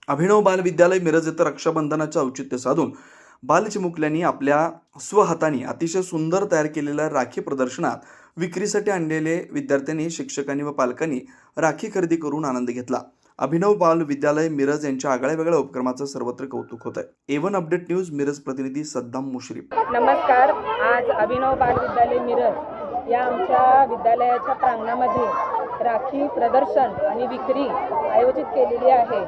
अभिनव बाल विद्यालय मिरज येथे रक्षाबंधनाचे औचित्य साधून बालचिमुकल्यांनी आपल्या स्वहातांनी अतिशय सुंदर तयार केलेल्या राखी प्रदर्शनात विक्रीसाठी आणलेले विद्यार्थ्यांनी, शिक्षकांनी व पालकांनी राखी खरेदी करून आनंद घेतला। अभिनव बाल विद्यालय मिरज यांच्या आगळ्या-वेगळ्या उपक्रमाचं सर्वत्र कौतुक होत आहे। A1 अपडेट न्यूज मिरज प्रतिनिधी सद्दाम मुश्रीफ। नमस्कार। आज अभिनव बाल विद्यालय मिरज या आमच्या विद्यालयाच्या प्रांगणामध्ये राखी प्रदर्शन आणि विक्री आयोजित केलेली आहे।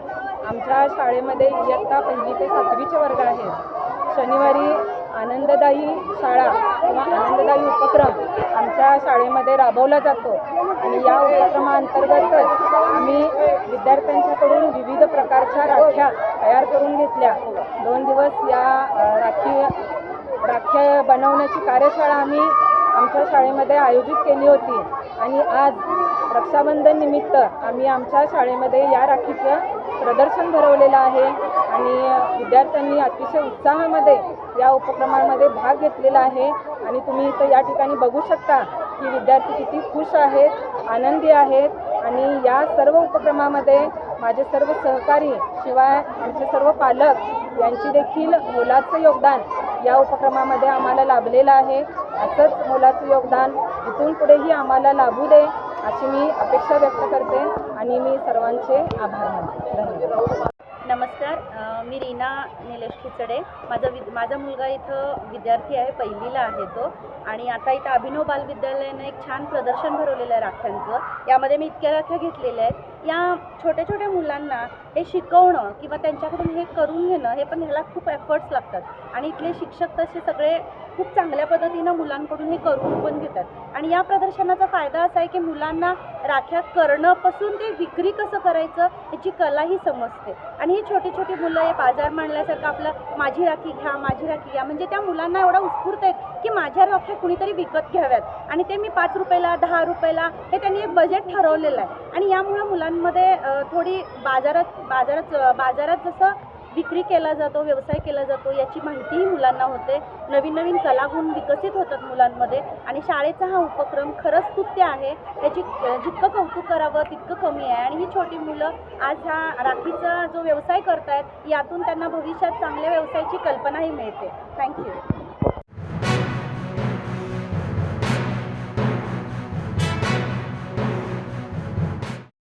आमच्या शाळेमध्ये इयत्ता 1ली ते 7वीचे वर्ग आहेत। शनिवारी आनंददायी शाळा किंवा आनंददायी उपक्रम आमच्या शाळेमध्ये राबवला जातो आणि या उपक्रमाअंतर्गतच आम्ही विद्यार्थ्यांच्याकडून विविध प्रकारच्या राख्या तयार करून घेतल्या। 2 दिवस या राख्या बनवण्याची कार्यशाळा आम्ही आमच्या शाळेमध्ये आयोजित केली होती आणि आज रक्षाबंधन निमित्त आम्ही आमच्या शाळेमध्ये या राखीचं प्रदर्शन भरवलेलं आहे आणि विद्यार्थ्यांनी अतिशय उत्साहामध्ये या उपक्रमामध्ये भाग घेतलेला आहे आणि तुम्ही इथं या ठिकाणी बघू शकता की विद्यार्थी किती खुश आहेत, आनंदी आहेत आणि या सर्व उपक्रमामध्ये माझे सर्व सहकारी शिवाय आमचे सर्व पालक यांची देखील मोलाचं योगदान या उपक्रमामध्ये आम्हाला लाभलेलं आहे। असंच मोलाचं योगदान इथून पुढेही आम्हाला लाभू दे अशी मी अपेक्षा व्यक्त करते आणि मी सर्वांचे आभार मानते। धन्यवाद। नमस्कार, मी रीना निलेश खिचडे। माझा मुलगा इथं विद्यार्थी आहे, 1लीला आहे तो आणि आता इथं अभिनव बाल विद्यालयाने एक छान प्रदर्शन भरवलेलं आहे राख्यांचं। यामध्ये मी इतक्या राख्या घेतलेल्या आहेत। या छोट्या छोट्या मुलांना हे शिकवणं किंवा त्यांच्याकडून हे करून घेणं हे पण ह्याला खूप एफर्ट्स लागतात आणि इथले शिक्षक तसे सगळे खूप चांगल्या पद्धतीनं मुलांकडून हे करून पण घेतात आणि या प्रदर्शनाचा फायदा असा आहे की मुलांना राख्या करणंपासून ते विक्री कसं करायचं याची कलाही समजते आणि ही छोटी छोटी मुलं हे बाजार मांडल्यासारखं आपलं माझी राखी घ्या, माझी राखी घ्या, म्हणजे त्या मुलांना एवढा उत्स्फूर्त आहे की माझ्या राख्या कुणीतरी विकत घ्याव्यात आणि ते मी 5 रुपयाला 10 रुपयाला हे त्यांनी एक बजेट ठरवलेलं आहे आणि यामुळे मुलांमध्ये थोडी बाजारात जसं विक्री केला जातो, व्यवसाय केला जातो याची माहितीही मुलांना होते। नवीन नवीन कलागुण विकसित होतात मुलांमध्ये आणि शाळेचा हा उपक्रम खरंच स्तुत्य आहे। याची जितकं कौतुक करावं तितकं कमी आहे आणि ही छोटी मुलं आज हा राखीचा जो व्यवसाय करतायत यातून त्यांना भविष्यात चांगल्या व्यवसायाची कल्पनाही मिळते। थँक्यू।